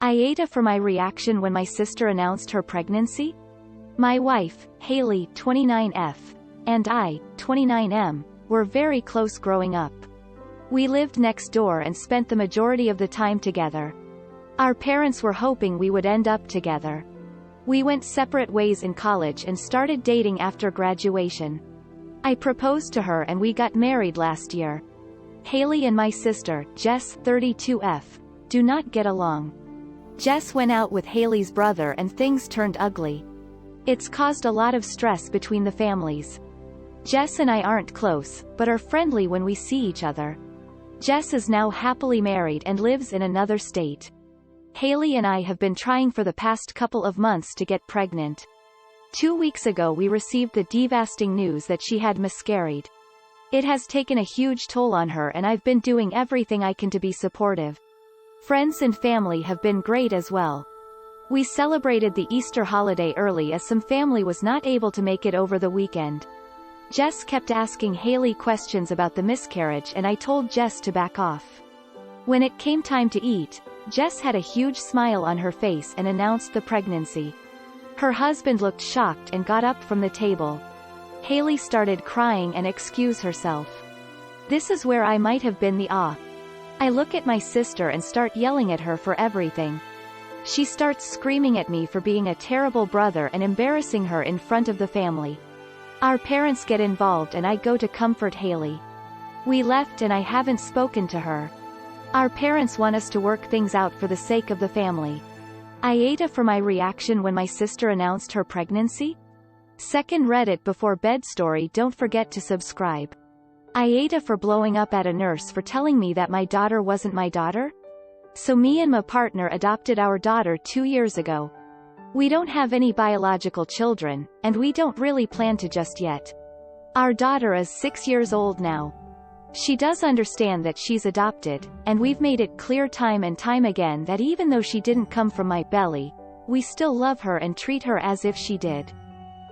AITA for my reaction when my sister announced her pregnancy? My wife, Hailey, 29F, and I, 29M, were very close growing up. We lived next door and spent the majority of the time together. Our parents were hoping we would end up together. We went separate ways in college and started dating after graduation. I proposed to her and we got married last year. Hailey and my sister, Jess, 32F, do not get along. Jess went out with Hailey's brother and things turned ugly. It's caused a lot of stress between the families. Jess and I aren't close, but are friendly when we see each other. Jess is now happily married and lives in another state. Hailey and I have been trying for the past couple of months to get pregnant. 2 weeks ago we received the devastating news that she had miscarried. It has taken a huge toll on her and I've been doing everything I can to be supportive. Friends and family have been great as well. We celebrated the Easter holiday early as some family was not able to make it over the weekend. Jess kept asking Hailey questions about the miscarriage and I told Jess to back off. When it came time to eat, Jess had a huge smile on her face and announced the pregnancy. Her husband looked shocked and got up from the table. Hailey started crying and excused herself. This is where I might have been the I look at my sister and start yelling at her for everything. She starts screaming at me for being a terrible brother and embarrassing her in front of the family. Our parents get involved and I go to comfort Hailey. We left and I haven't spoken to her. Our parents want us to work things out for the sake of the family. AITA for my reaction when my sister announced her pregnancy? Second Reddit before bed story. Don't forget to subscribe. AITA for blowing up at a nurse for telling me that my daughter wasn't my daughter? So me and my partner adopted our daughter 2 years ago. We don't have any biological children, and we don't really plan to just yet. Our daughter is 6 years old now. She does understand that she's adopted, and we've made it clear time and time again that even though she didn't come from my belly, we still love her and treat her as if she did.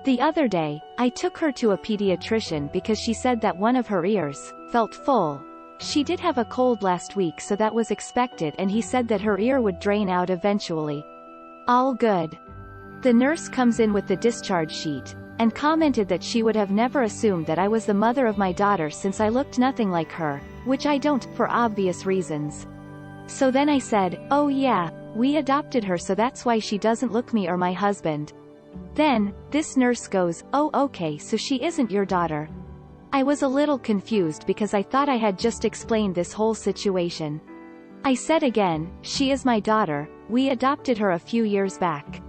The other day, I took her to a pediatrician because she said that one of her ears felt full. She did have a cold last week, so that was expected, and he said that her ear would drain out eventually. All good. The nurse comes in with the discharge sheet, and commented that she would have never assumed that I was the mother of my daughter since I looked nothing like her, which I don't, for obvious reasons. So then I said, oh yeah, we adopted her so that's why she doesn't look me or my husband. Then, this nurse goes, oh okay, so she isn't your daughter. I was a little confused because I thought I had just explained this whole situation. I said again, she is my daughter, we adopted her a few years back.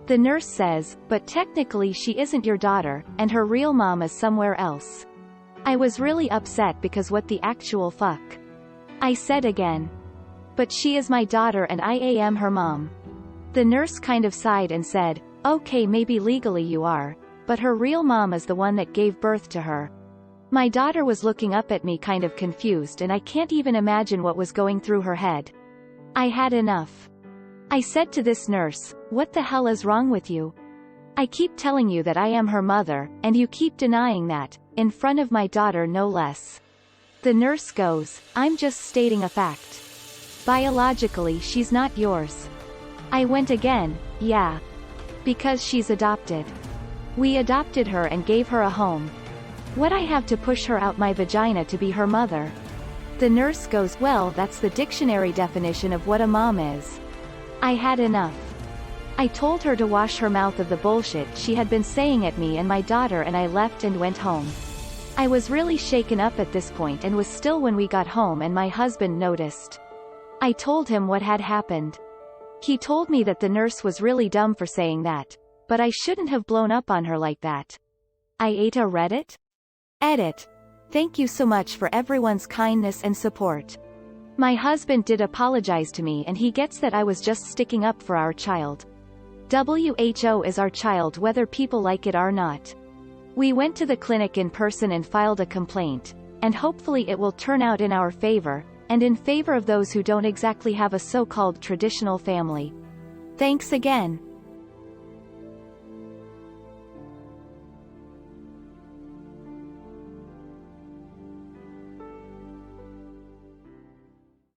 The nurse says, but technically she isn't your daughter, and her real mom is somewhere else. I was really upset because what the actual fuck? I said again. But she is my daughter and I am her mom. The nurse kind of sighed and said, okay, maybe legally you are, but her real mom is the one that gave birth to her. My daughter was looking up at me kind of confused and I can't even imagine what was going through her head. I had enough. I said to this nurse, what the hell is wrong with you? I keep telling you that I am her mother, and you keep denying that, in front of my daughter no less. The nurse goes, I'm just stating a fact. Biologically she's not yours. I went again, yeah. Because she's adopted. We adopted her and gave her a home. What, I have to push her out my vagina to be her mother? The nurse goes, well, that's the dictionary definition of what a mom is. I had enough. I told her to wash her mouth of the bullshit she had been saying at me and my daughter, and I left and went home. I was really shaken up at this point and was still when we got home and my husband noticed. I told him what had happened. He told me that the nurse was really dumb for saying that, but I shouldn't have blown up on her like that. AITA Reddit? Edit. Thank you so much for everyone's kindness and support. My husband did apologize to me and he gets that I was just sticking up for our child. WHO is our child whether people like it or not. We went to the clinic in person and filed a complaint, and hopefully it will turn out in our favor, and in favor of those who don't exactly have a so-called traditional family. Thanks again.